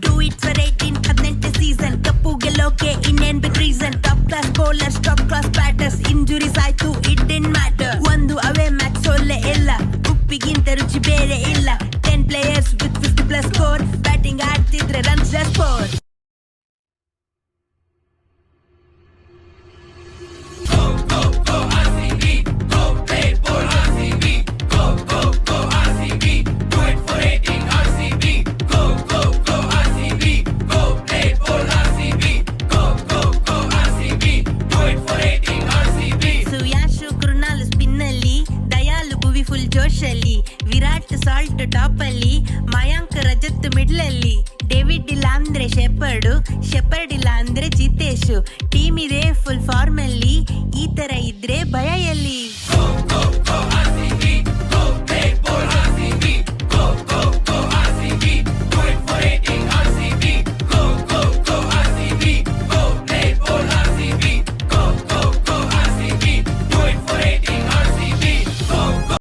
Do it for 18 18 season. Cup ಗೆಲ್ಲೋಕೆ ಇನ್ನೇನ್ big reason. Top class bowlers, top class batters. Injuries ಆಯ್ತು it did matter. ಒಂದು away match ಸೋಲೆ ಇಲ್ಲ, ಉಪ್ಪಿಗಿಂತ ರುಚಿ ಬೇರೆ ಇಲ್ಲ. 10 players with 50+ score. ಬ್ಯಾಟಿಂಗ್ ಆಡ್ತಿದ್ರೆ ರನ್ಸ್ ಸ್ಕೋರ್. ಜೋಶಲ್ಲಿ ವಿರಾಟ್ ಸಾಲ್ಟ್ ಟಾಪ್ ಅಲ್ಲಿ, ಮಯಾಂಕ್ ರಜತ್ ಮಿಡ್ಲ್ ಅಲ್ಲಿ. ಡೇವಿಡ್ ಇಲ್ಲ ಅಂದ್ರೆ ಶೆಪರ್ಡ್ ಇಲ್ಲ ಅಂದ್ರೆ ಜಿತೇಶ್. ಟೀಮ್ ಇದೆ ಫುಲ್ ಫಾರ್ಮ್ ಅಲ್ಲಿ, ಈ ತರ ಇದ್ರೆ ಭಯ ಎಲ್ಲಿ?